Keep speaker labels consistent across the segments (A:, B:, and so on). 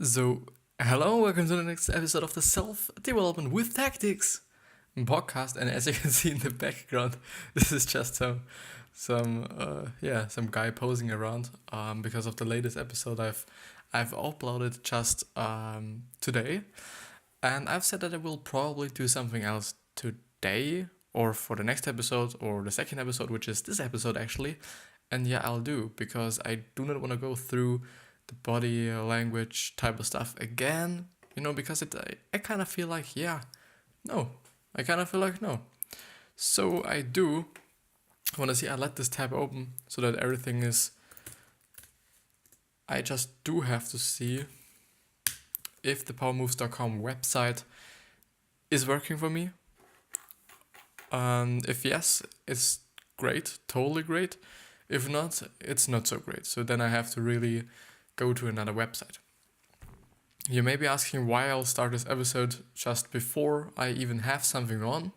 A: So, hello, welcome to the next episode of the Self Development with Tactics podcast. And as you can see in the background, this is just some guy posing around. Because of the latest episode I've uploaded just today, and I've said that I will probably do something else today, or for the next episode, or the second episode, which is this episode actually. And yeah, I'll do because I do not want to go through the body language type of stuff again, because I kind of feel like, no. I kind of feel like, no. So I want to see, I let this tab open so that everything is, I just do have to see if the powermoves.com website is working for me. If yes, it's great, totally great. If not, it's not so great. So then I have to really go to another website. You may be asking why I'll start this episode just before I even have something on,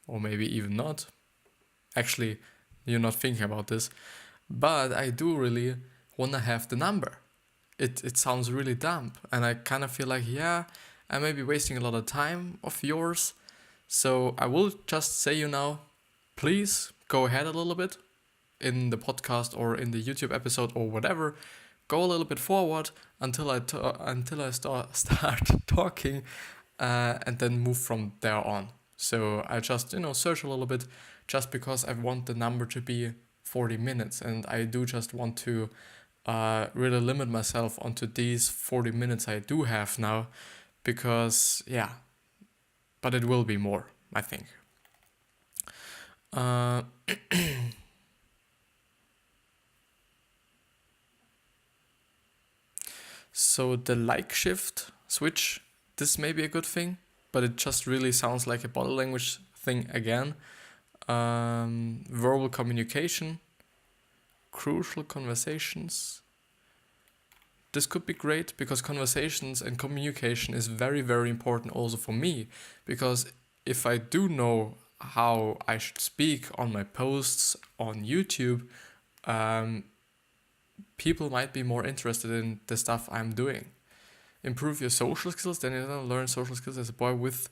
A: or maybe even not. Actually, you're not thinking about this, but I do really want to have the number. It sounds really dumb, and I kind of feel like, I may be wasting a lot of time of yours, so I will just say you now, please go ahead a little bit in the podcast or in the YouTube episode or whatever. Go a little bit forward until I start talking, and then move from there on. So I just search a little bit, just because I want the number to be 40 minutes, and I do just want to really limit myself onto these 40 minutes I do have now, because but it will be more, I think. So the like shift switch, this may be a good thing, but it just really sounds like a body language thing again. Verbal communication, crucial conversations. This could be great because conversations and communication is very, very important also for me, because if I do know how I should speak on my posts on YouTube, people might be more interested in the stuff I'm doing. Improve your social skills, then you learn social skills as a boy with.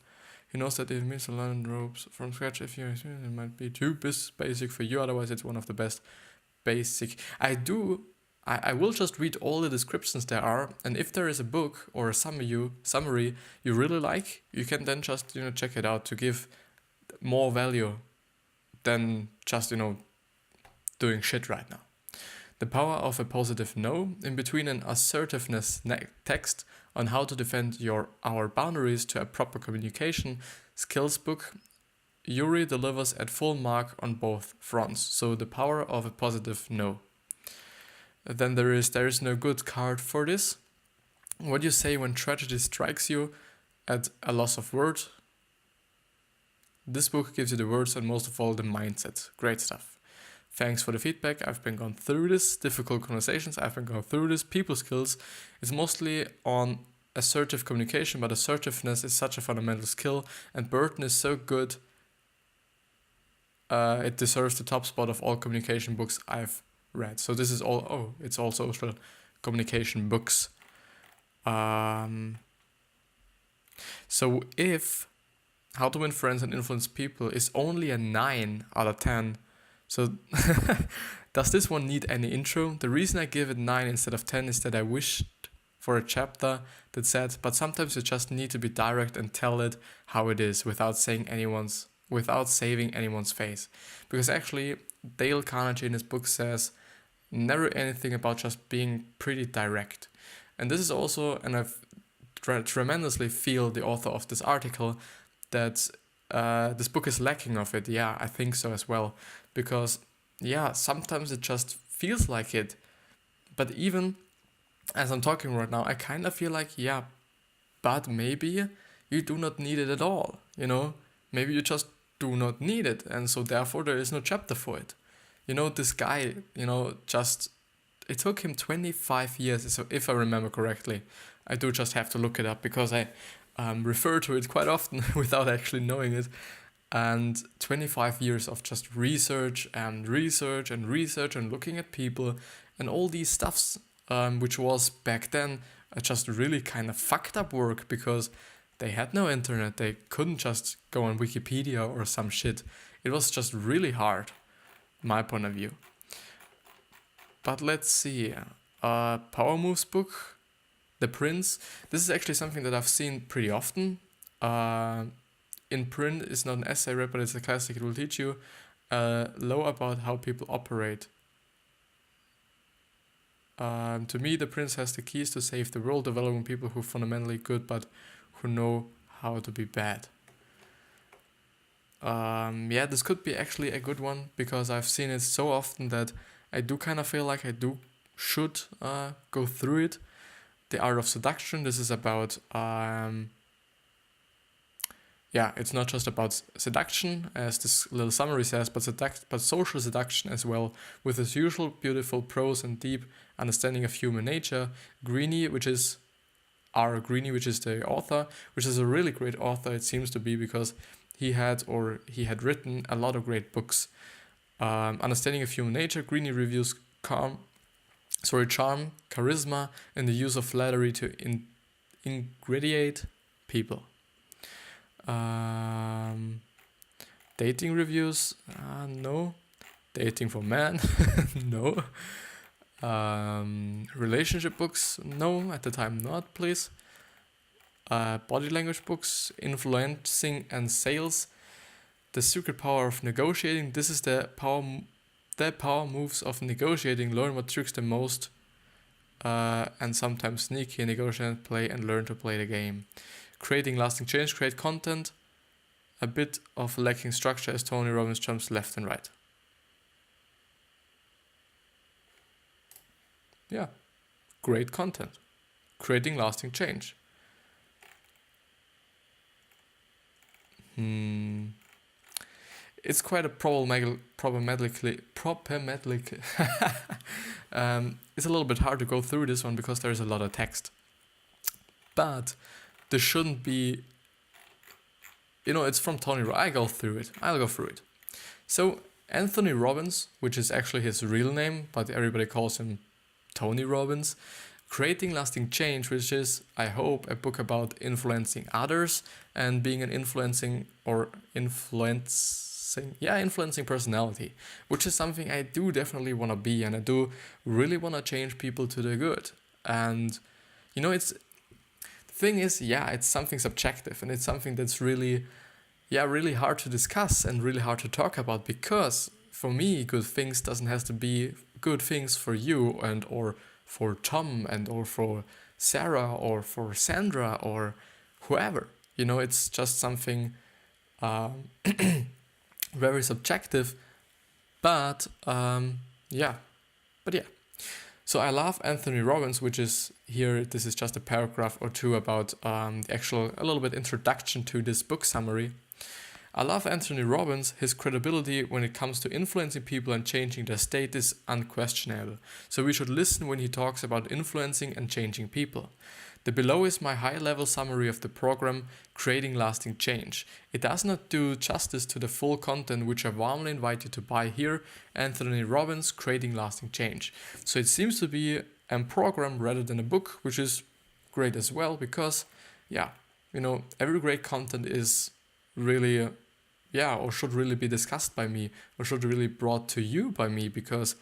A: He knows that it means to learn ropes from scratch. If you, it might be too basic for you. Otherwise, it's one of the best basic. I will just read all the descriptions there are, and if there is a book or a summary you really like, you can then just check it out to give more value than just doing shit right now. The power of a positive no, in between an assertiveness text on how to defend our boundaries to a proper communication skills book. Yuri delivers at full mark on both fronts. So the power of a positive no. Then there is no good card for this. What do you say when tragedy strikes you at a loss of words? This book gives you the words and most of all the mindset. Great stuff. Thanks for the feedback. I've been going through this. Difficult conversations. I've been going through this. People skills. It's mostly on assertive communication, but assertiveness is such a fundamental skill, and Burton is so good. It deserves the top spot of all communication books I've read. So this is it's all social communication books. So if How to Win Friends and Influence People is only a 9 out of 10, so does this one need any intro? The reason I give it 9 instead of 10 is that I wished for a chapter that said, but sometimes you just need to be direct and tell it how it is without saving anyone's face. Because actually, Dale Carnegie in his book says, never anything about just being pretty direct. And this is also, and I've tremendously feel the author of this article, that this book is lacking of it. Yeah, I think so as well. Because, sometimes it just feels like it. But even as I'm talking right now, I kind of feel like, but maybe you do not need it at all, Maybe you just do not need it, and so therefore there is no chapter for it. This guy, it took him 25 years, so if I remember correctly. I do just have to look it up because I refer to it quite often without actually knowing it. And 25 years of just research and looking at people and all these stuffs, which was back then just really kind of fucked up work because they had no internet. They couldn't just go on Wikipedia or some shit. It was just really hard, my point of view. But let's see. Power Moves book, The Prince. This is actually something that I've seen pretty often. In print, it's not an essay read, but it's a classic. It will teach you law about how people operate. To me, The Prince has the keys to save the world, developing people who are fundamentally good but who know how to be bad. This could be actually a good one because I've seen it so often that I do kind of feel like I should go through it. The Art of Seduction. This is about it's not just about seduction, as this little summary says, but social seduction as well, with its usual beautiful prose and deep understanding of human nature. Greeny, which is the author, which is a really great author, it seems to be, because he had written a lot of great books. Understanding of Human Nature. Greeny reviews charm, charisma, and the use of flattery to ingratiate people. Dating reviews, no. Dating for men, no. Relationship books, no. At the time, not, please. Body language books, influencing and sales. The Secret Power of Negotiating. This is the power moves of negotiating. Learn what tricks the most and sometimes sneaky, negotiate, play, and learn to play the game. Creating lasting change. Create content. A bit of lacking structure as Tony Robbins jumps left and right. Yeah. Great content. Creating lasting change. It's quite a problematically it's a little bit hard to go through this one because there's a lot of text. But there shouldn't be, it's from Tony. I'll go through it. So Anthony Robbins, which is actually his real name, but everybody calls him Tony Robbins. Creating Lasting Change, which is, I hope, a book about influencing others and being an influencing personality, which is something I do definitely want to be, and I do really want to change people to the good. And, the thing is, it's something subjective, and it's something that's really hard to discuss and really hard to talk about, because for me, good things doesn't have to be good things for you or for Tom or for Sarah or for Sandra or whoever. It's just something very subjective, but So I love Anthony Robbins, which is here. This is just a paragraph or two about a little bit introduction to this book summary. I love Anthony Robbins. His credibility when it comes to influencing people and changing their state is unquestionable. So we should listen when he talks about influencing and changing people. The below is my high-level summary of the program, Creating Lasting Change. It does not do justice to the full content, which I warmly invite you to buy here, Anthony Robbins, Creating Lasting Change. So it seems to be a program rather than a book, which is great as well, because, every great content is really, or should really be discussed by me, or should really brought to you by me, because,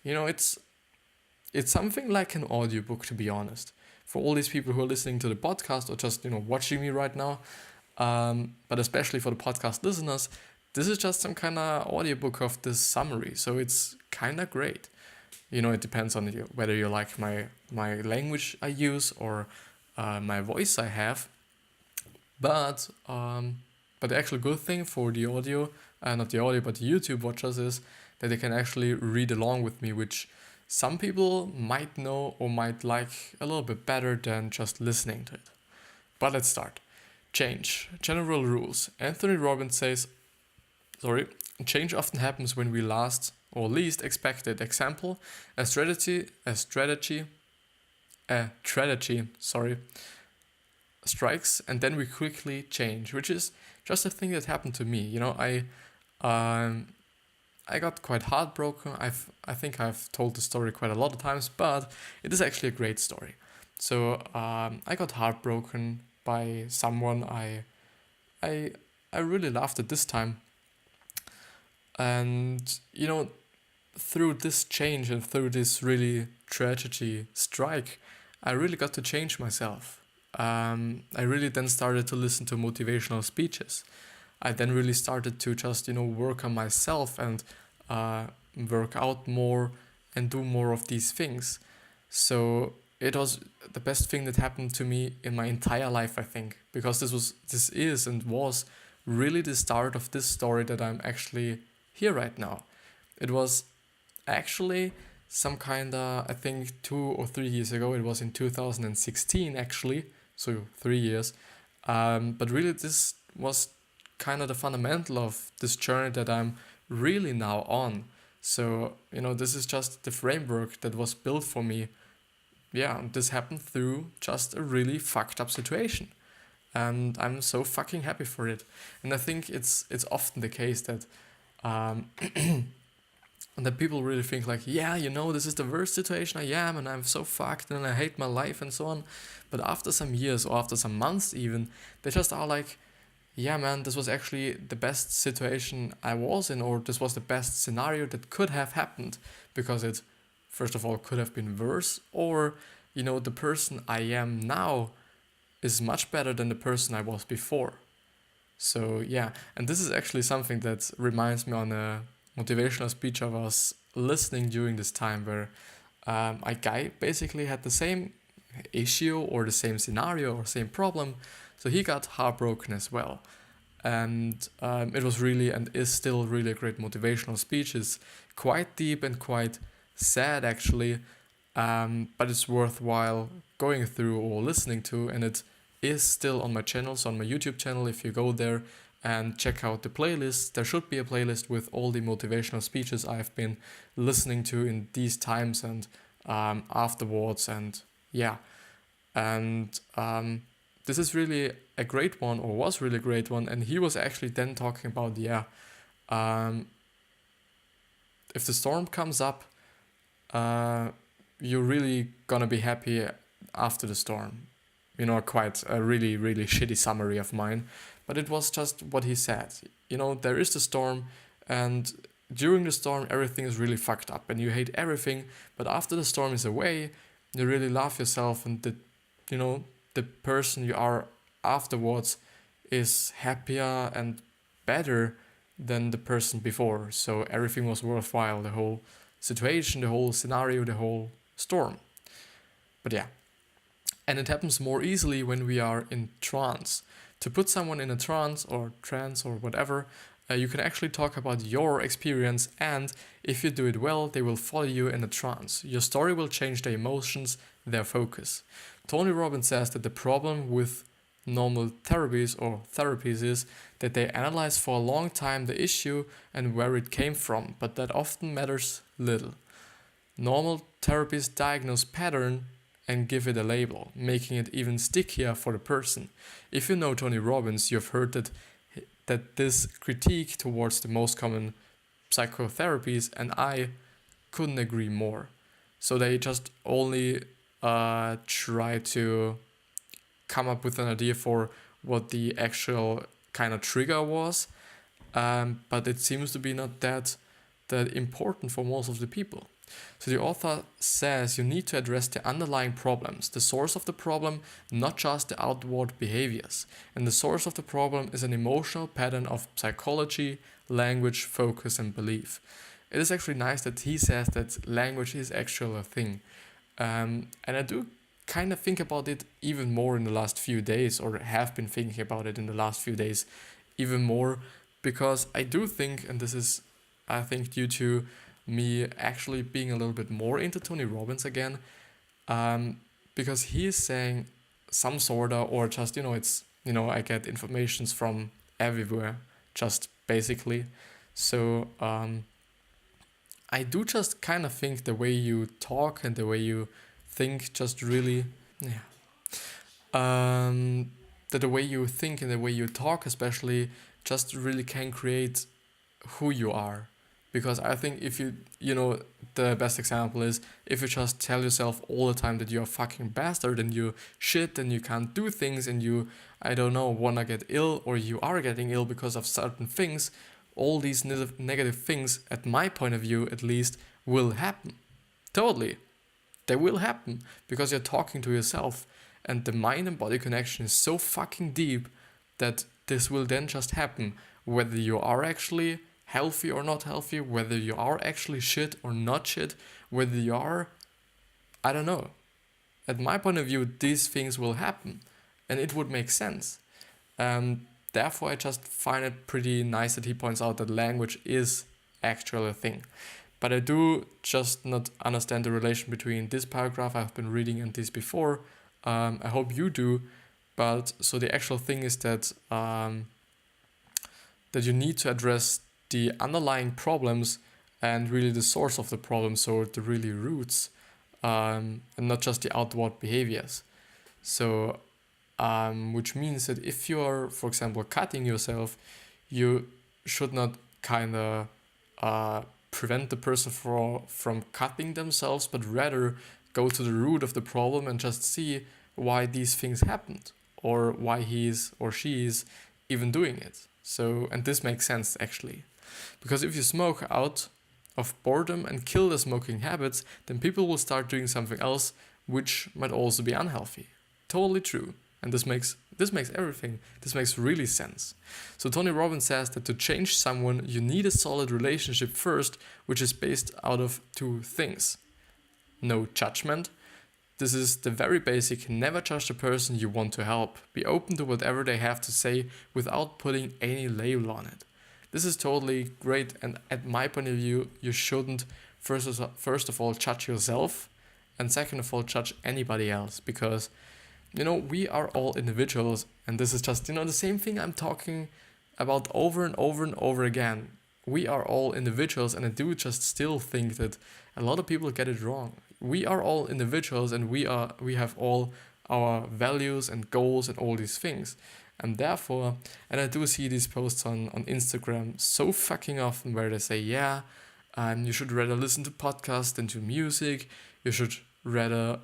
A: it's something like an audiobook, to be honest. For all these people who are listening to the podcast or just, watching me right now, but especially for the podcast listeners, this is just some kind of audiobook of this summary. So it's kind of great. It depends on whether you like my language I use or my voice I have. But the actual good thing for the audio, not the audio, but the YouTube watchers is that they can actually read along with me, which some people might know or might like a little bit better than just listening to it. But let's start. Change. General rules. Anthony Robbins says, change often happens when we least expect it. Example, a strategy strikes and then we quickly change, which is just a thing that happened to me. I got quite heartbroken. I think I've told the story quite a lot of times, but it is actually a great story. So I got heartbroken by someone I I really loved at this time, and through this change and through this really tragedy strike, I really got to change myself. I really then started to listen to motivational speeches. I then really started to just work on myself and uh, work out more and do more of these things. So it was the best thing that happened to me in my entire life, I think, because this is and was really the start of this story that I'm actually here right now. It was actually some kind of, I think 2 or 3 years ago. It was in 2016 actually, so 3 years. But really, this was kind of the fundamental of this journey that I'm really now on. So this is just the framework that was built for me. Yeah, this happened through just a really fucked up situation, and I'm so fucking happy for it. And I think it's often the case that um, that people really think like, yeah, this is the worst situation I am, and I'm so fucked, and I hate my life, and so on. But after some years or after some months, even, they just are like, yeah, man, this was actually the best situation I was in, or this was the best scenario that could have happened, because it, first of all, could have been worse, or the person I am now is much better than the person I was before. So yeah, and this is actually something that reminds me on a motivational speech I was listening during this time, where a guy basically had the same issue or the same scenario or same problem, so he got heartbroken as well. And it was really and is still really a great motivational speech. It's quite deep and quite sad actually, but it's worthwhile going through or listening to, and it is still on my channel, so on my YouTube channel. If you go there and check out the playlist, there should be a playlist with all the motivational speeches I've been listening to in these times and afterwards, and yeah, and this is really a great one, or was really a great one. And he was actually then talking about, um, if the storm comes up, you're really gonna be happy after the storm. Quite a really, really shitty summary of mine, but it was just what he said. There is the storm, and during the storm, everything is really fucked up, and you hate everything, but after the storm is away, you really love yourself, and the person you are afterwards is happier and better than the person before. So everything was worthwhile, the whole situation, the whole scenario, the whole storm. But yeah, and it happens more easily when we are in trance. To put someone in a trance or whatever, you can actually talk about your experience, and if you do it well, they will follow you in a trance. Your story will change their emotions, their focus. Tony Robbins says that the problem with normal therapies is that they analyze for a long time the issue and where it came from, but that often matters little. Normal therapies diagnose pattern and give it a label, making it even stickier for the person. If you know Tony Robbins, you've heard that this critique towards the most common psychotherapies, and I couldn't agree more. So they just only try to come up with an idea for what the actual kind of trigger was, but it seems to be not that important for most of the people. So the author says you need to address the underlying problems, the source of the problem, not just the outward behaviors. And the source of the problem is an emotional pattern of psychology, language, focus, and belief. It is actually nice that he says that language is actually a thing. And I do kind of think about it even more in the last few days, or have been thinking about it in the last few days even more, because I do think, and this is, I think, due to me actually being a little bit more into Tony Robbins again, because he is saying some sort of, or just, it's, I get informations from everywhere, just basically. So I do just kind of think the way you talk and the way you think just really, that the way you think and the way you talk especially just really can create who you are. Because I think if the best example is if you just tell yourself all the time that you're a fucking bastard and you shit and you can't do things and you, I don't know, wanna get ill or you are getting ill because of certain things, all these negative things, at my point of view at least, will happen. Totally. They will happen because you're talking to yourself, and the mind and body connection is so fucking deep that this will then just happen, whether you are actually healthy or not healthy, whether you are actually shit or not shit, whether you are, I don't know. At my point of view, these things will happen, and it would make sense. Therefore, I just find it pretty nice that he points out that language is actually a thing. But I do just not understand the relation between this paragraph I've been reading and this before. I hope you do. But so the actual thing is that that you need to address the underlying problems and really the source of the problem, so the really roots, and not just the outward behaviors. So, which means that if you are, for example, cutting yourself, you should not kind of prevent the person from cutting themselves, but rather go to the root of the problem and just see why these things happened or why he is or she is even doing it. So, and this makes sense actually. Because if you smoke out of boredom and kill the smoking habits, then people will start doing something else which might also be unhealthy. Totally true. And this makes everything, this makes really sense. So Tony Robbins says that to change someone, you need a solid relationship first, which is based out of two things. No judgment. This is the very basic, never judge the person you want to help. Be open to whatever they have to say without putting any label on it. This is totally great, and at my point of view, you shouldn't first of all judge yourself, and second of all judge anybody else, because we are all individuals, and this is just the same thing I'm talking about over and over and over again. We are all individuals, and I do just still think that a lot of people get it wrong. We are all individuals, and we have all our values and goals and all these things. And therefore, and I do see these posts on Instagram so fucking often where they say, you should rather listen to podcasts than to music. You should rather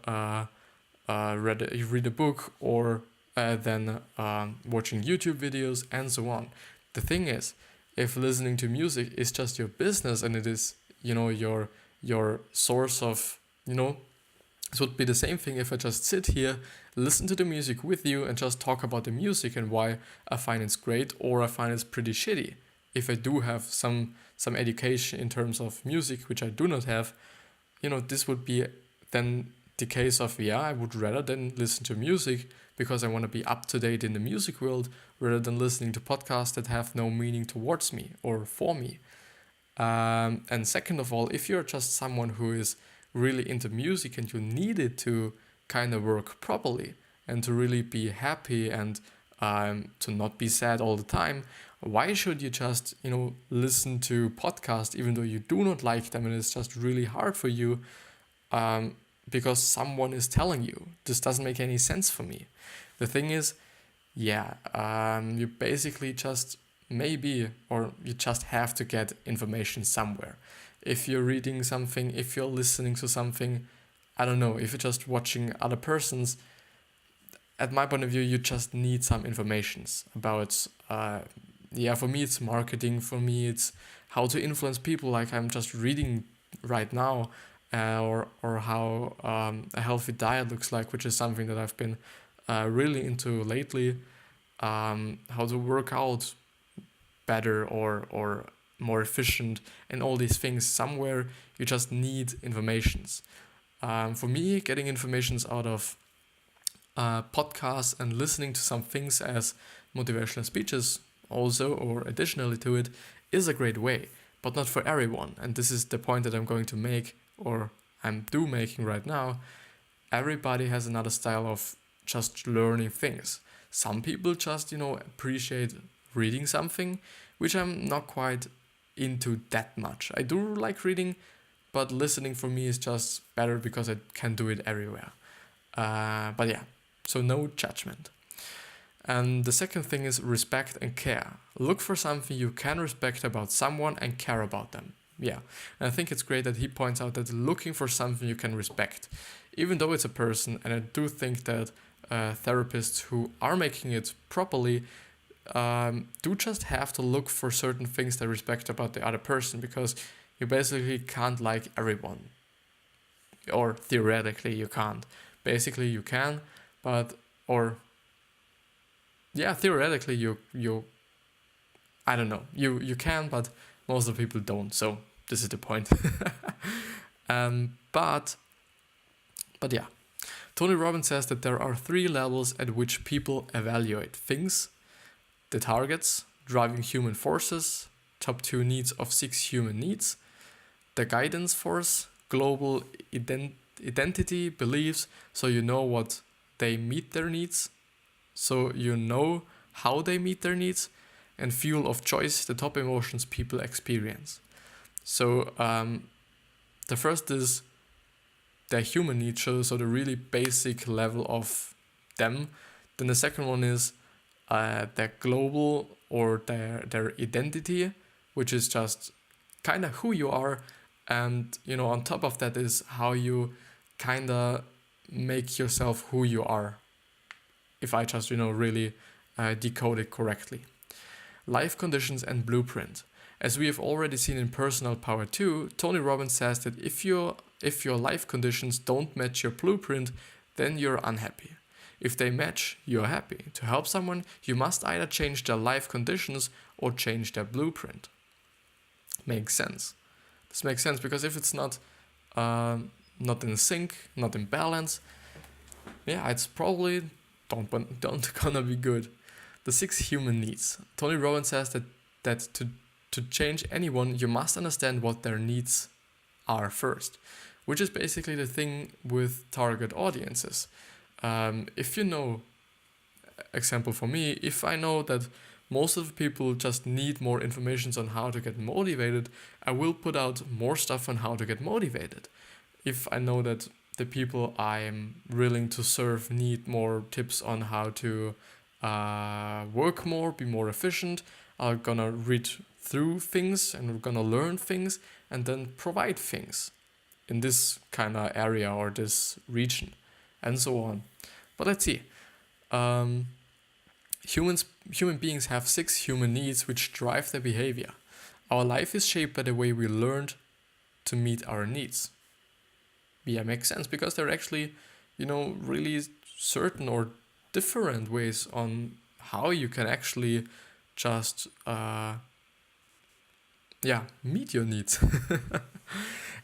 A: read a book or than watching YouTube videos and so on. The thing is, if listening to music is just your business and it is, your source of, it would be the same thing if I just sit here, listen to the music with you and just talk about the music and why I find it's great or I find it's pretty shitty. If I do have some education in terms of music, which I do not have, this would be then the case of, I would rather than listen to music because I want to be up to date in the music world rather than listening to podcasts that have no meaning towards me or for me. And second of all, if you're just someone who is really into music and you need it to kind of work properly and to really be happy and to not be sad all the time, why should you just, listen to podcasts even though you do not like them and it's just really hard for you because someone is telling you? This doesn't make any sense for me. The thing is, you basically just you just have to get information somewhere. If you're reading something, if you're listening to something, I don't know, if you're just watching other persons, at my point of view, you just need some informations about, for me it's marketing, for me it's how to influence people, like I'm just reading right now, or how a healthy diet looks like, which is something that I've been really into lately, how to work out better or more efficient and all these things. Somewhere you just need informations. For me, getting informations out of podcasts and listening to some things as motivational speeches also or additionally to it is a great way, but not for everyone. And this is the point that I'm going to make, or I'm making right now. Everybody has another style of just learning things. Some people just, appreciate reading something, which I'm not quite into that much. I do like reading, but listening for me is just better because I can do it everywhere. So no judgment. And the second thing is respect and care. Look for something you can respect about someone and care about them. yeah. And I think it's great that he points out that looking for something you can respect, even though it's a person. And I do think that therapists who are making it properly do just have to look for certain things they respect about the other person, because you basically can't like everyone, or theoretically you can't. Basically you can, but theoretically you I don't know, you can, but most of the people don't. So this is the point. But yeah, Tony Robbins says that there are 3 levels at which people evaluate things: the targets, driving human forces, top 2 needs of 6 human needs; the guidance force, global identity, beliefs, so you know what they meet their needs, so you know how they meet their needs; and fuel of choice, the top emotions people experience. So the first is the human needs, so the really basic level of them. Then the second one is their global, or their identity, which is just kind of who you are. And, on top of that is how you kind of make yourself who you are, if I just, really decode it correctly. Life conditions and blueprint. As we have already seen in Personal Power 2, Tony Robbins says that if your life conditions don't match your blueprint, then you're unhappy. If they match, you're happy. To help someone, you must either change their life conditions or change their blueprint. Makes sense. This makes sense because if it's not in sync, not in balance, it's probably don't gonna be good. The 6 human needs. Tony Robbins says that to change anyone, you must understand what their needs are first, which is basically the thing with target audiences. If you know, example for me, if I know that most of the people just need more information on how to get motivated, I will put out more stuff on how to get motivated. If I know that the people I'm willing to serve need more tips on how to work more, be more efficient, I'm gonna read through things and we're gonna learn things and then provide things in this kind of area or this region and so on. But let's see. Human beings have 6 human needs which drive their behavior. Our life is shaped by the way we learned to meet our needs. Yeah, makes sense because they're actually, really certain or different ways on how you can actually just meet your needs.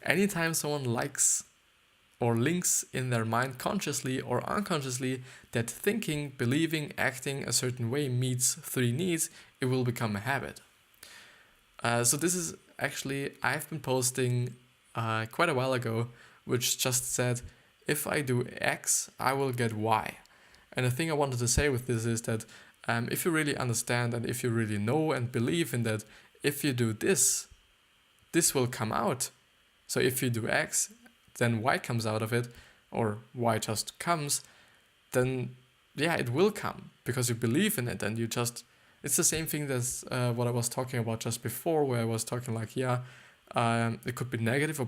A: Anytime someone likes or links in their mind consciously or unconsciously that thinking, believing, acting a certain way meets 3 needs, it will become a habit. So this is actually, I've been posting quite a while ago, which just said, if I do X, I will get Y. And the thing I wanted to say with this is that if you really understand and if you really know and believe in that, if you do this will come out. So if you do X, then Y comes out of it, or Y just comes, then it will come because you believe in it and you just, it's the same thing as what I was talking about just before, where I was talking like, it could be negative or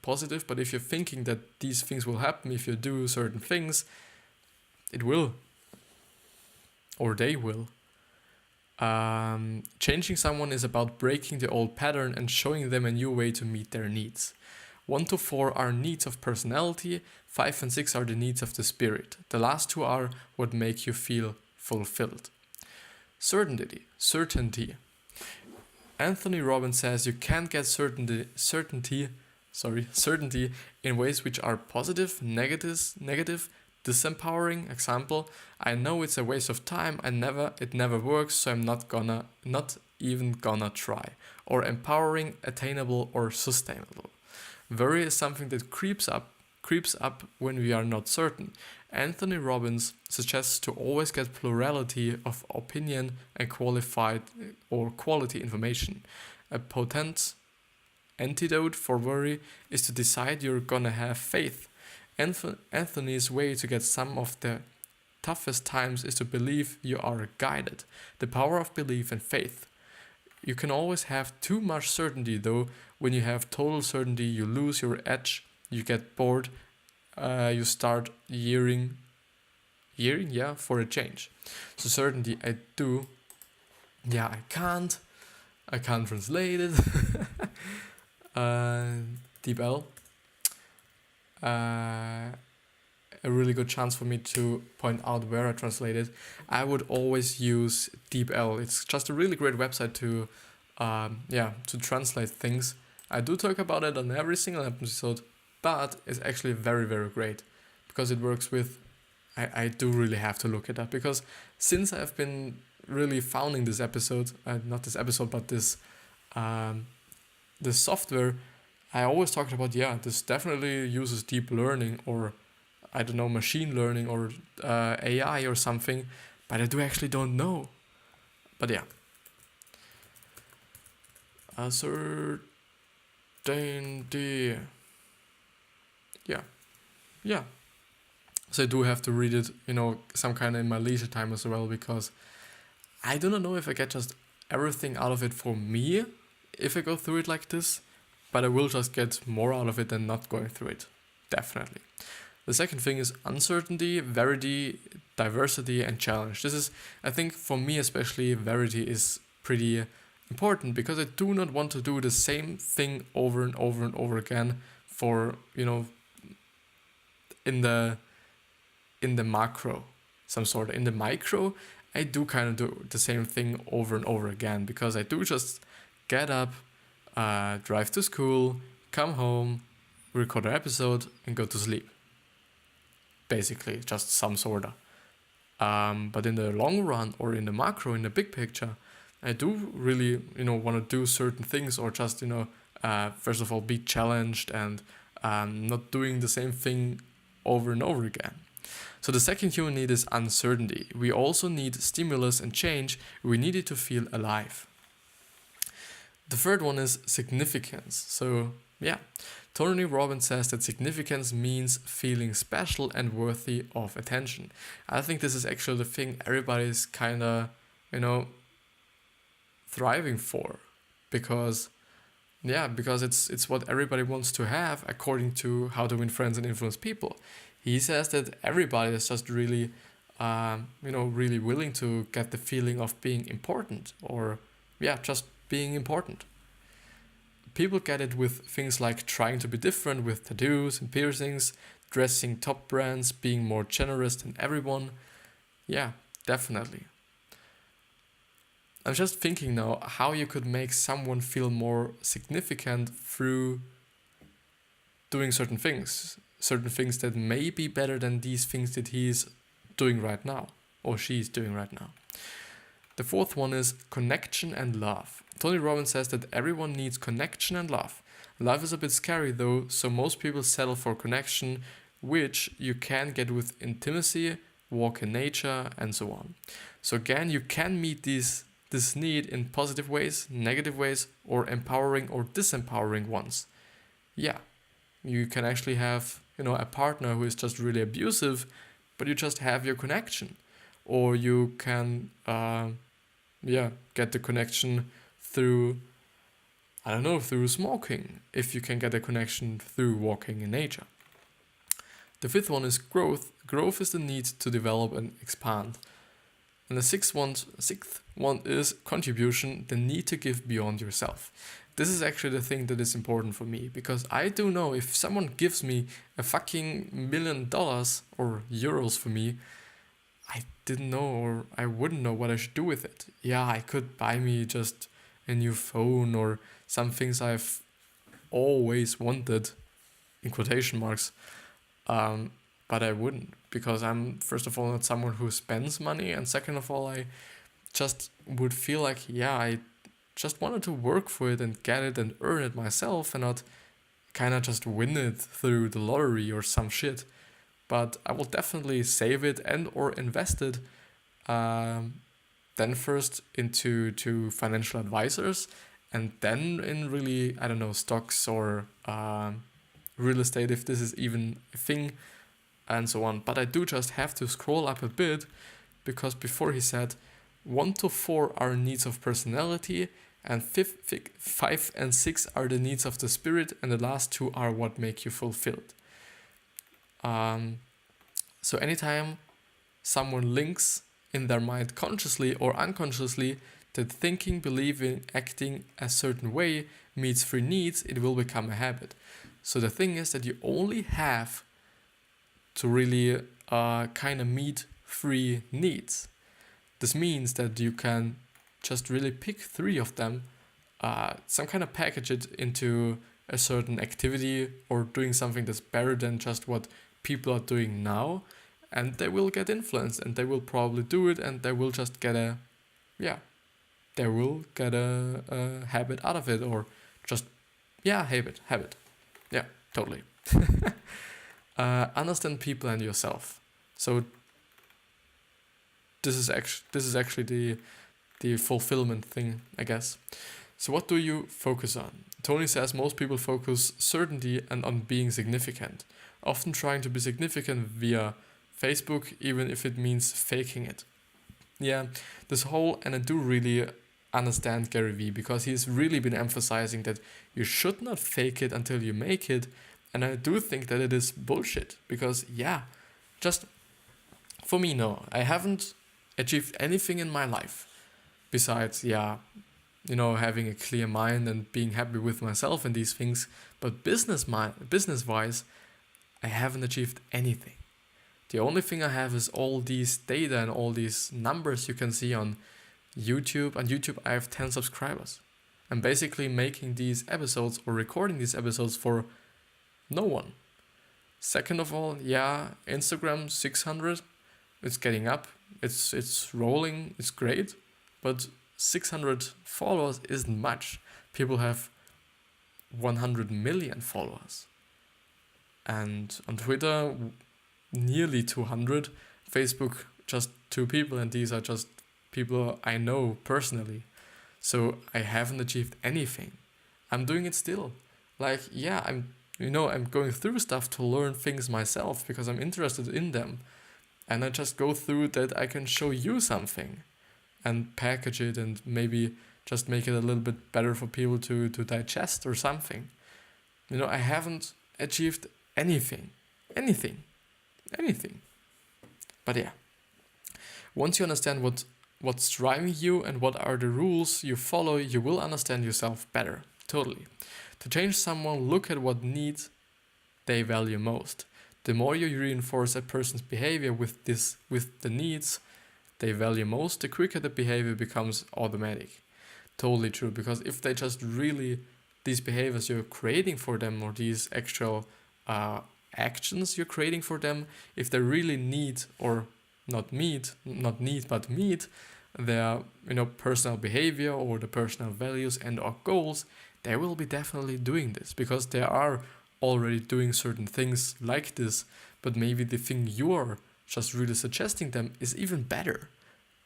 A: positive, but if you're thinking that these things will happen if you do certain things, it will, or they will. Changing someone is about breaking the old pattern and showing them a new way to meet their needs. 1 to 4 are needs of personality, 5 and 6 are the needs of the spirit. The last 2 are what make you feel fulfilled. Certainty. Anthony Robbins says you can't get certainty in ways which are positive, negative, disempowering. Example, I know it's a waste of time, it never works, so I'm not even gonna try. Or empowering, attainable, or sustainable. Worry is something that creeps up when we are not certain. Anthony Robbins suggests to always get plurality of opinion and qualified or quality information. A potent antidote for worry is to decide you're gonna have faith. Anthony's way to get some of the toughest times is to believe you are guided. The power of belief and faith. you can always have too much certainty, though. When you have total certainty, you lose your edge, you get bored, you start yearning, yeah, for a change. So certainty, I can't translate it. Deep L. A really good chance for me to point out where I translated. I would always use DeepL. It's just a really great website to translate things. I do talk about it on every single episode, but it's actually very, very great because it works with. I do really have to look it up because since I've been really founding this episode, not this episode, but this software, I always talked about, this definitely uses deep learning or, I don't know, machine learning or AI or something, but I don't know. But yeah. Certainty. Yeah. So I do have to read it, some kind of in my leisure time as well, because I do not know if I get just everything out of it for me if I go through it like this, but I will just get more out of it than not going through it. Definitely. The second thing is uncertainty, verity, diversity, and challenge. This is, I think, for me especially, verity is pretty important because I do not want to do the same thing over and over and over again for, in the macro, some sort. In the micro, I do kind of do the same thing over and over again because I do just get up, drive to school, come home, record an episode, and go to sleep. Basically, just some sort of. But in the long run or in the macro, in the big picture, I do really, want to do certain things or just, first of all, be challenged and not doing the same thing over and over again. So the second human need is uncertainty. We also need stimulus and change. We need it to feel alive. The third one is significance. So, Tony Robbins says that significance means feeling special and worthy of attention. I think this is actually the thing everybody's kind of, thriving for, because it's what everybody wants to have according to How to Win Friends and Influence People. He says that everybody is just really, really willing to get the feeling of being important or, just being important. People get it with things like trying to be different with tattoos and piercings, dressing top brands, being more generous than everyone. Yeah, definitely. I'm just thinking now how you could make someone feel more significant through doing certain things that may be better than these things that he's doing right now or she's doing right now. The fourth one is connection and love. Tony Robbins says that everyone needs connection and love. Love is a bit scary though, so most people settle for connection, which you can get with intimacy, walk in nature, and so on. So again, you can meet this need in positive ways, negative ways, or empowering or disempowering ones. Yeah, you can actually have, a partner who is just really abusive, but you just have your connection. Or you can, get the connection through, through smoking, if you can get a connection through walking in nature. The fifth one is growth. Growth is the need to develop and expand. And the sixth one is contribution, the need to give beyond yourself. This is actually the thing that is important for me, because I do know if someone gives me a fucking $1 million or euros for me, I didn't know or I wouldn't know what I should do with it. Yeah, I could buy me just a new phone or some things I've always wanted, in quotation marks, but I wouldn't, because I'm, first of all, not someone who spends money, and second of all, I just would feel like, I just wanted to work for it and get it and earn it myself and not kind of just win it through the lottery or some shit. But I will definitely save it and or invest it then first into financial advisors, and then in really, stocks or real estate, if this is even a thing, and so on. But I do just have to scroll up a bit, because before he said 1 to 4 are needs of personality, And 5 and 6 are the needs of the spirit, and the last 2 are what make you fulfilled. So anytime someone links in their mind consciously or unconsciously that thinking, believing, acting a certain way meets 3 needs, it will become a habit. So the thing is that you only have to really kind of meet 3 needs. This means that you can just really pick 3 of them, some kind of package it into a certain activity or doing something that's better than just what people are doing now, and they will get influenced and they will probably do it, and they will just get a habit out of it, or just habit. Yeah, totally. Understand people and yourself. So this is actually the fulfillment thing, I guess. So what do you focus on? Tony says most people focus certainty and on being significant, often trying to be significant via Facebook, even if it means faking it. Yeah, and I do really understand Gary Vee, because he's really been emphasizing that you should not fake it until you make it, and I do think that it is bullshit, because just for me, no, I haven't achieved anything in my life besides having a clear mind and being happy with myself and these things, but business wise I haven't achieved anything. The only thing I have is all these data and all these numbers you can see on YouTube. On YouTube I have 10 subscribers. I'm basically making these episodes or recording these episodes for no one. Second of all, Instagram 600, it's getting up, it's rolling, it's great, but 600 followers isn't much. People have 100 million followers. And on Twitter, nearly 200. Facebook, just 2 people, and these are just people I know personally. So I haven't achieved anything. I'm doing it still. I'm going through stuff to learn things myself because I'm interested in them. And I just go through that I can show you something and package it and maybe just make it a little bit better for people to digest or something. I haven't achieved anything. But once you understand what's driving you and what are the rules you follow, you will understand yourself better. Totally. To change someone, look at what needs they value most. The more you reinforce a person's behavior with the needs they value most, the quicker the behavior becomes automatic. Totally true, because if they just really, these behaviors you're creating for them, or these actual actions you're creating for them, if they really need or meet their personal behavior or the personal values and or goals, they will be definitely doing this, because they are already doing certain things like this, but maybe the thing you are just really suggesting them is even better.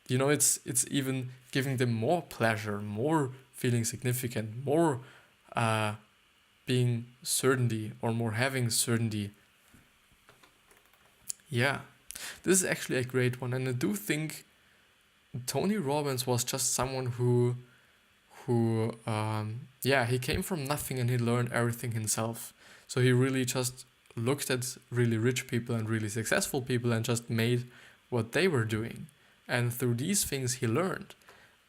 A: It's even giving them more pleasure, more feeling significant, more being certainty, or more having certainty. Yeah, this is actually a great one, and I do think Tony Robbins was just someone who he came from nothing and he learned everything himself. So he really just looked at really rich people and really successful people and just made what they were doing. And through these things he learned.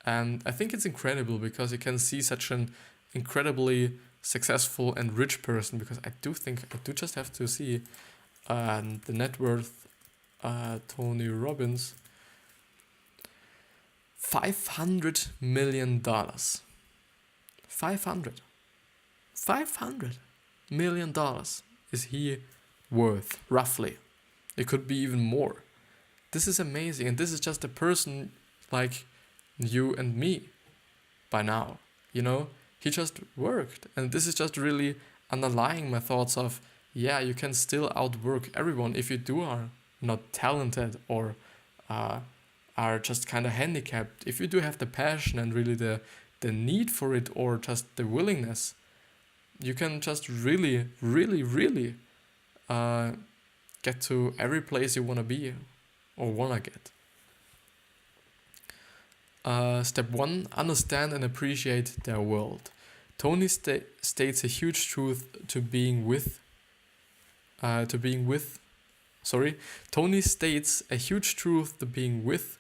A: And I think it's incredible, because you can see such an incredibly successful and rich person, because I do just have to see the net worth Tony Robbins. $500 million. $500 million is he worth, roughly. It could be even more. This is amazing, and this is just a person like you and me by now. He just worked, and this is just really underlying my thoughts of, you can still outwork everyone if you are not talented or are just kind of handicapped. If you do have the passion and really the need for it, or just the willingness, you can just really, really, really get to every place you want to be or want to get. Step 1, understand and appreciate their world. Tony states a huge truth to being with. Tony states a huge truth to being with.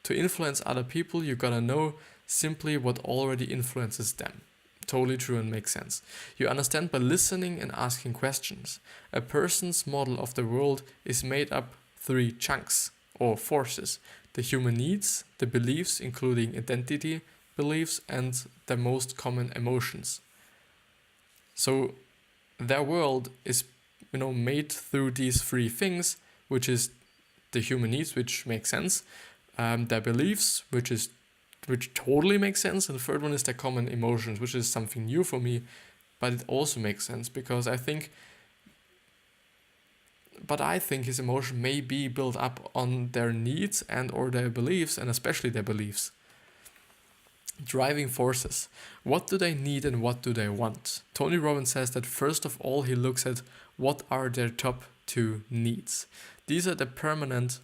A: To influence other people, you gotta know simply what already influences them. Totally true and makes sense. You understand by listening and asking questions. A person's model of the world is made up 3 chunks or forces: the human needs, the beliefs, including identity beliefs, and the most common emotions. So their world is, made through these 3 things, which is the human needs, which makes sense, their beliefs, which totally makes sense, and the third one is their common emotions, which is something new for me, but it also makes sense because I think his emotion may be built up on their needs and or their beliefs, and especially their beliefs. Driving forces. What do they need and what do they want? Tony Robbins says that first of all he looks at what are their top 2 needs. These are the preeminent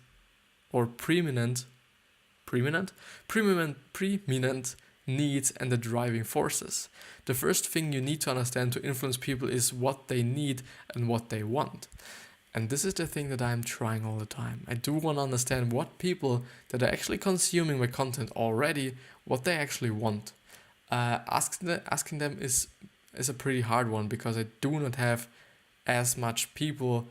A: needs and the driving forces. The first thing you need to understand to influence people is what they need and what they want. And this is the thing that I'm trying all the time. I do want to understand what people that are actually consuming my content already, what they actually want. Asking them is a pretty hard one because I do not have as much people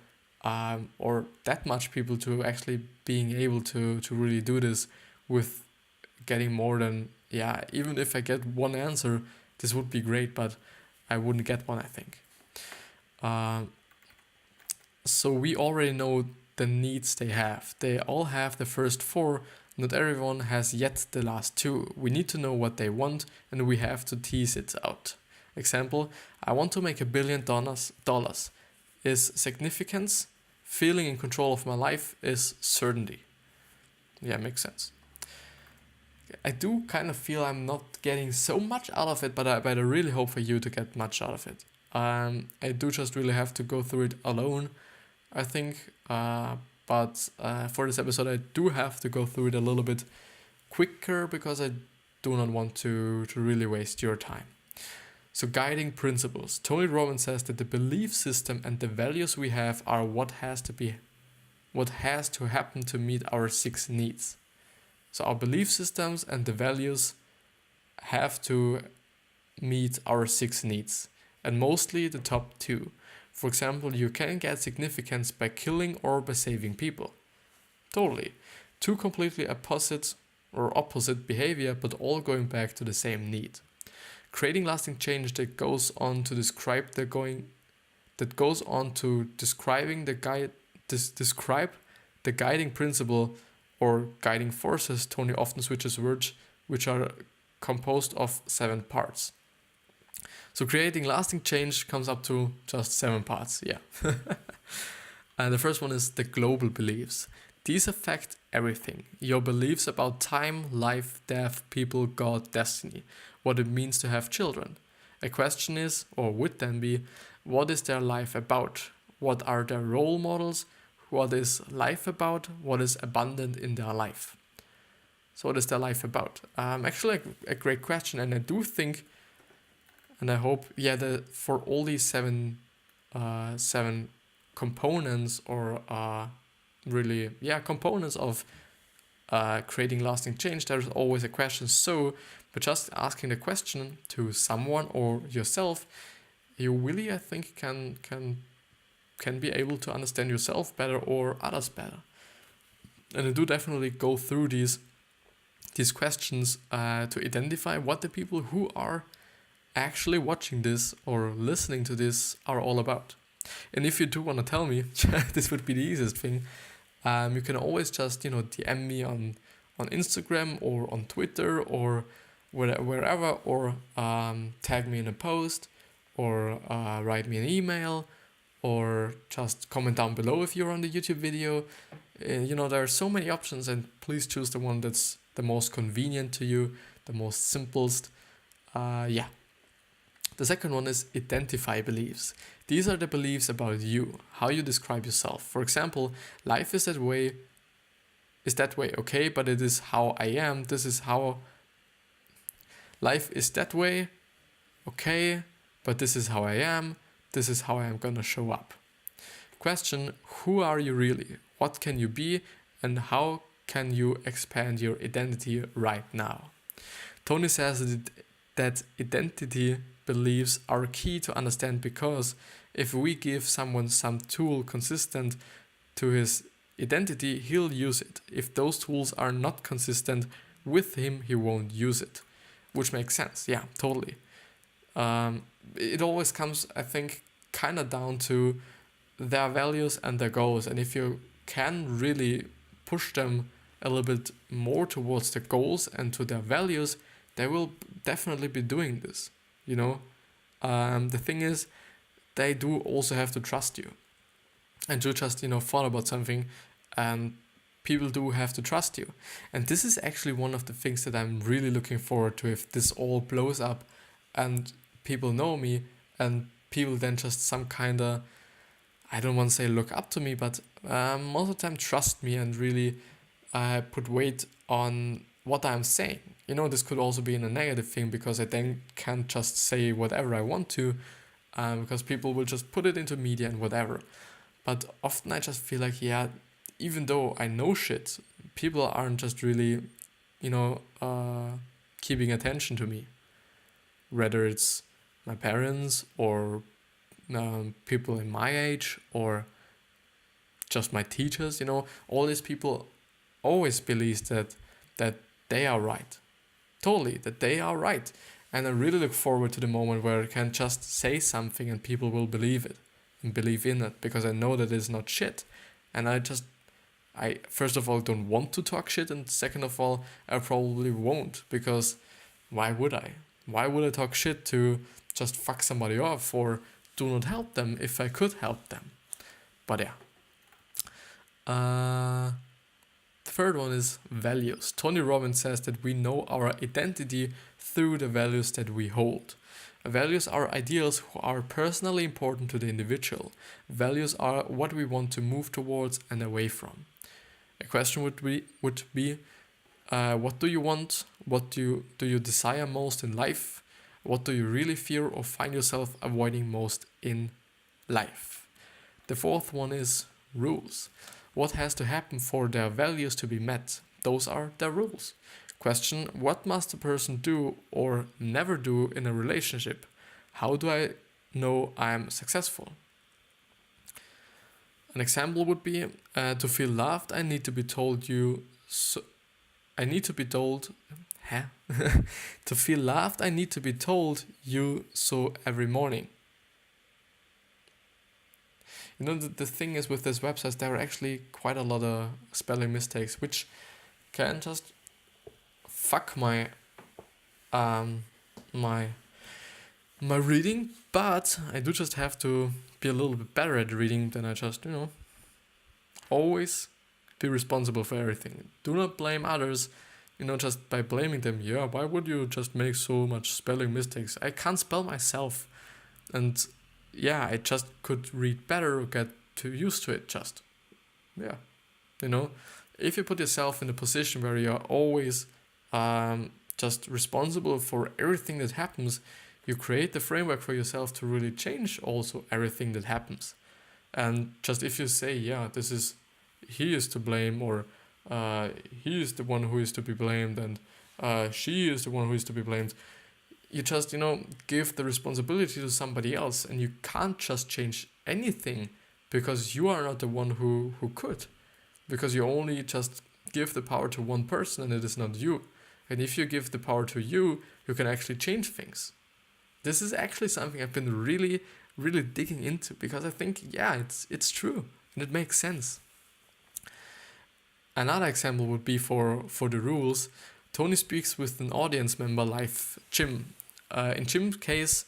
A: or that much people to actually being able to really do this with getting more than, even if I get one answer, this would be great, but I wouldn't get one, I think. So we already know the needs they have. They all have the first 4. Not everyone has yet the last 2. We need to know what they want and we have to tease it out. Example, I want to make $1 billion. Is significance. Feeling in control of my life is certainty. Yeah, makes sense. I do kind of feel I'm not getting so much out of it, but I really hope for you to get much out of it. I do just really have to go through it alone, I think. But for this episode, I do have to go through it a little bit quicker because I do not want to really waste your time. So guiding principles. Tony Robbins says that the belief system and the values we have are what has to happen to meet our 6 needs. So our belief systems and the values have to meet our 6 needs, and mostly the top 2. For example, you can get significance by killing or by saving people. Totally. 2 completely opposite behavior, but all going back to the same need. Creating lasting change that goes on to describe describe the guiding principle or guiding forces. Tony often switches words, which are composed of 7 parts. So creating lasting change comes up to just 7 parts, yeah. And the first one is the global beliefs. These affect everything. Your beliefs about time, life, death, people, God, destiny. What it means to have children. A question is, or would then be, what is their life about? What are their role models? What is life about? What is abundant in their life? So what is their life about? Actually a great question, and I do think, and I hope, for all these seven components or components of creating lasting change, there's always a question. So, but just asking the question to someone or yourself, you really, I think, can be able to understand yourself better or others better. And I do definitely go through these questions to identify what the people who are actually watching this or listening to this are all about. And if you do want to tell me, this would be the easiest thing. You can always just DM me on Instagram or on Twitter or wherever, or tag me in a post, or write me an email, or just comment down below if you're on the YouTube video. There are so many options, and please choose the one that's the most convenient to you, the most simplest. The second one is identify beliefs. These are the beliefs about you, how you describe yourself. For example, life is is that way, okay, but it is how I am. This is how life is that way, okay, but this is how I am. This is how I am gonna show up. Question, who are you really? What can you be? And how can you expand your identity right now? Tony says that identity beliefs are key to understand, because if we give someone some tool consistent to his identity, he'll use it. If those tools are not consistent with him, he won't use it. Which makes sense. Yeah, totally. It always comes, I think, kind of down to their values and their goals. And if you can really push them a little bit more towards the goals and to their values, they will definitely be doing this. The thing is, they do also have to trust you. And you just, thought about something, and people do have to trust you. And this is actually one of the things that I'm really looking forward to, if this all blows up and people know me and people then just some kind of, I don't want to say look up to me, but most of the time trust me and really put weight on what I'm saying. This could also be in a negative thing, because I then can't just say whatever I want to, because people will just put it into media and whatever. But often I just feel like, yeah, even though I know shit, people aren't just really, keeping attention to me. Whether it's my parents or people in my age or just my teachers, all these people always believe that they are right. Totally, that they are right. And I really look forward to the moment where I can just say something and people will believe it and believe in it, because I know that it's not shit. And I first of all don't want to talk shit, and second of all, I probably won't, because why would I? Why would I talk shit to just fuck somebody off or do not help them if I could help them? But yeah. The third one is values. Tony Robbins says that we know our identity through the values that we hold. Values are ideals who are personally important to the individual. Values are what we want to move towards and away from. A question would be what do you want? What do you desire most in life? What do you really fear or find yourself avoiding most in life? The fourth one is rules. What has to happen for their values to be met? Those are their rules. Question, what must a person do or never do in a relationship? How do I know I'm successful? An example would be, to feel loved, I need to be told you so. I need to be told, to feel loved, I need to be told you so every morning. The thing is with this website, there are actually quite a lot of spelling mistakes, which can just fuck my my reading, but I do just have to be a little bit better at reading than I just, always be responsible for everything. Do not blame others, just by blaming them. Yeah, why would you just make so much spelling mistakes? I can't spell myself. And yeah, I just could read better or get too used to it just. Yeah. If you put yourself in a position where you're always just responsible for everything that happens, you create the framework for yourself to really change also everything that happens. And just if you say, yeah, he is to blame, or he is the one who is to be blamed, and she is the one who is to be blamed, you just, give the responsibility to somebody else, and you can't just change anything because you are not the one who could, because you only just give the power to one person and it is not you. And if you give the power to you, you can actually change things. This is actually something I've been really, really digging into, because I think, yeah, it's true and it makes sense. Another example would be for the rules. Tony speaks with an audience member like Jim. In Jim's case,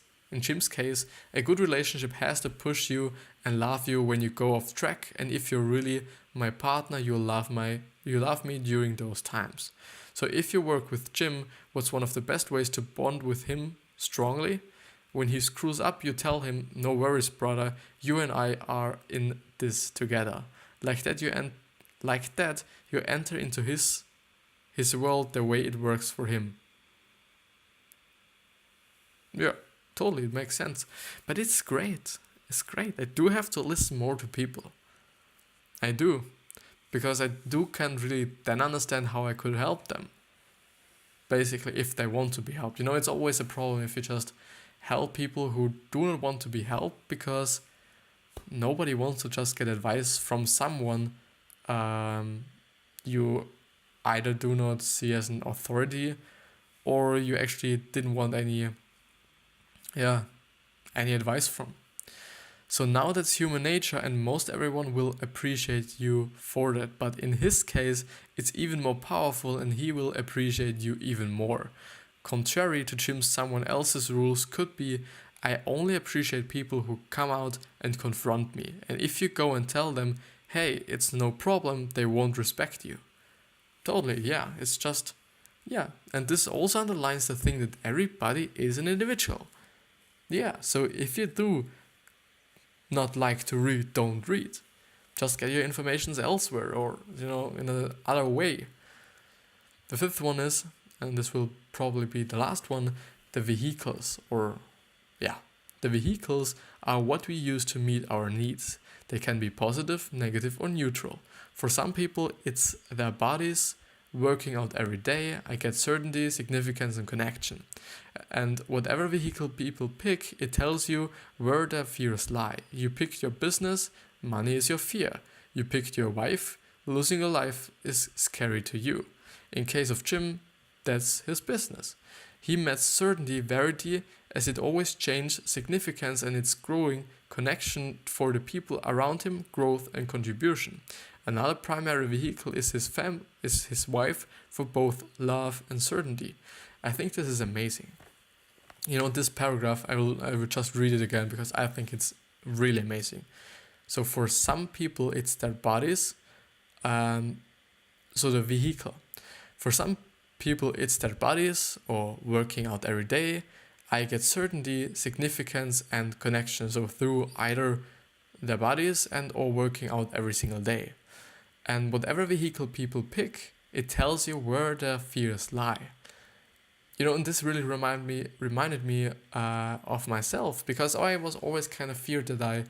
A: a good relationship has to push you and love you when you go off track. And if you're really my partner, you love me during those times. So if you work with Jim, what's one of the best ways to bond with him strongly? When he screws up, you tell him, no worries, brother, you and I are in this together. Like that, you like that, you enter into his world the way it works for him. Yeah, totally, it makes sense. But it's great. It's great. I do have to listen more to people. I do. Because I can't really then understand how I could help them. Basically, if they want to be helped. It's always a problem if you just help people who do not want to be helped, because nobody wants to just get advice from someone you either do not see as an authority, or you actually didn't want any advice from. So now that's human nature, and most everyone will appreciate you for that. But in his case, it's even more powerful, and he will appreciate you even more. Contrary to Jim's someone else's rules could be, I only appreciate people who come out and confront me. And if you go and tell them, hey, it's no problem, they won't respect you. Totally, yeah. It's just, yeah. And this also underlines the thing that everybody is an individual. Yeah, so if you do not like to read, don't read. Just get your informations elsewhere, or, in another way. The fifth one is, and this will probably be the last one, the vehicles, the vehicles are what we use to meet our needs. They can be positive, negative, or neutral. For some people, it's their bodies working out every day. I get certainty, significance, and connection. And whatever vehicle people pick, it tells you where their fears lie. You picked your business, money is your fear. You picked your wife, losing your life is scary to you. In case of Jim, that's his business. He met certainty, verity, as it always changed, significance, and its growing connection for the people around him, growth and contribution. Another primary vehicle is his wife, for both love and certainty. I think this is amazing. This paragraph, I will just read it again because I think it's really amazing. So for some people, it's their bodies, so the vehicle. For some people, it's their bodies or working out every day. I get certainty, significance, and connection. So through either their bodies and or working out every single day. And whatever vehicle people pick, it tells you where their fears lie. And this really reminded me of myself, because I was always kind of feared that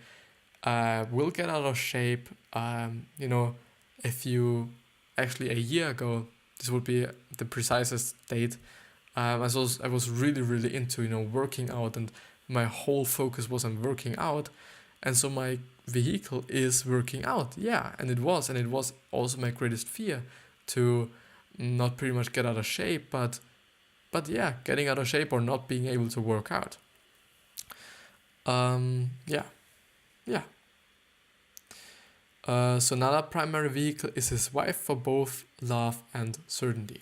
A: I will get out of shape. If you actually a year ago, this would be the precisest date. I was really, really into working out, and my whole focus was on working out, and so my vehicle is working out. Yeah, and it was also my greatest fear, to not pretty much get out of shape, but yeah, getting out of shape or not being able to work out. So another primary vehicle is his wife, for both love and certainty.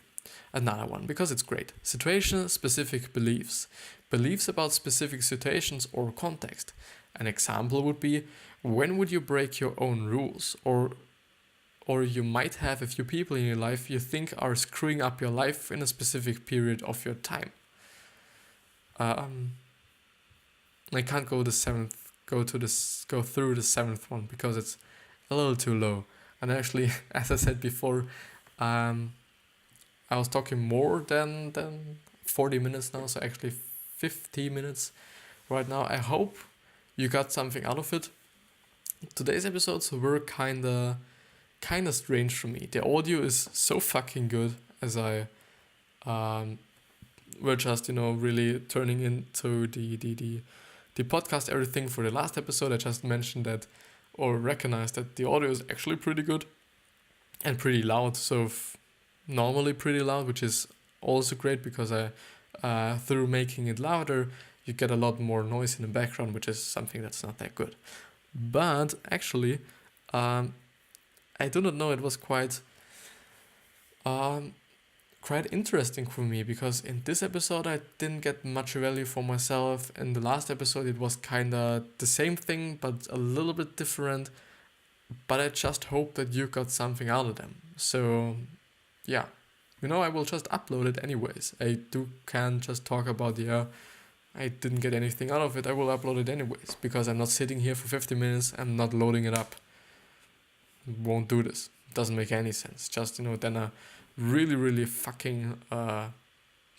A: Another one, because it's great. Situation-specific beliefs. Beliefs about specific situations or context. An example would be, when would you break your own rules? Or you might have a few people in your life you think are screwing up your life in a specific period of your time. I can't go through the seventh one because it's a little too low. And actually, as I said before, I was talking more than 40 minutes now, so actually 50 minutes right now. I hope you got something out of it. Today's episodes were kinda strange for me. The audio is so fucking good, as I were just really turning into the podcast everything for the last episode. I just mentioned that, or recognized that the audio is actually pretty good and pretty loud. So normally pretty loud, which is also great because through making it louder, you get a lot more noise in the background, which is something that's not that good. But actually, I do not know, it was quite interesting for me, because in this episode I didn't get much value for myself. In the last episode it was kinda the same thing but a little bit different, but I just hope that you got something out of them. So yeah, I will just upload it anyways. I can't just talk about I didn't get anything out of it. I will upload it anyways, because I'm not sitting here for 50 minutes and not loading it up. Won't do this. doesn't make any sense. Just, then a really, really fucking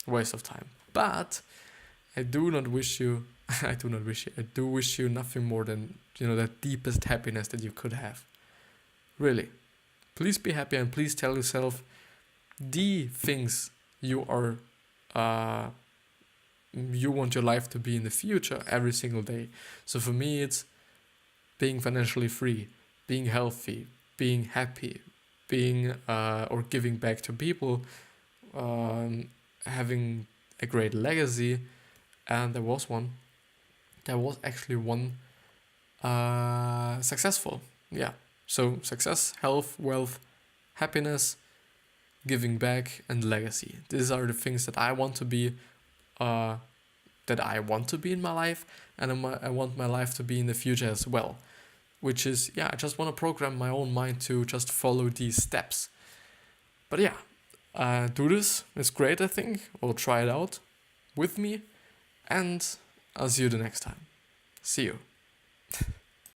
A: waste of time. But I do wish you nothing more than, that deepest happiness that you could have. Really. Please be happy, and please tell yourself the things you want your life to be in the future every single day. So for me, it's being financially free, being healthy, being happy, being or giving back to people, having a great legacy. And there was actually one successful. Yeah. So success, health, wealth, happiness, giving back, and legacy. These are the things that I want to be in my life, and I want my life to be in the future as well. Which is, I just want to program my own mind to just follow these steps. But do this. It's great, I think. Or try it out with me. And I'll see you the next time. See you.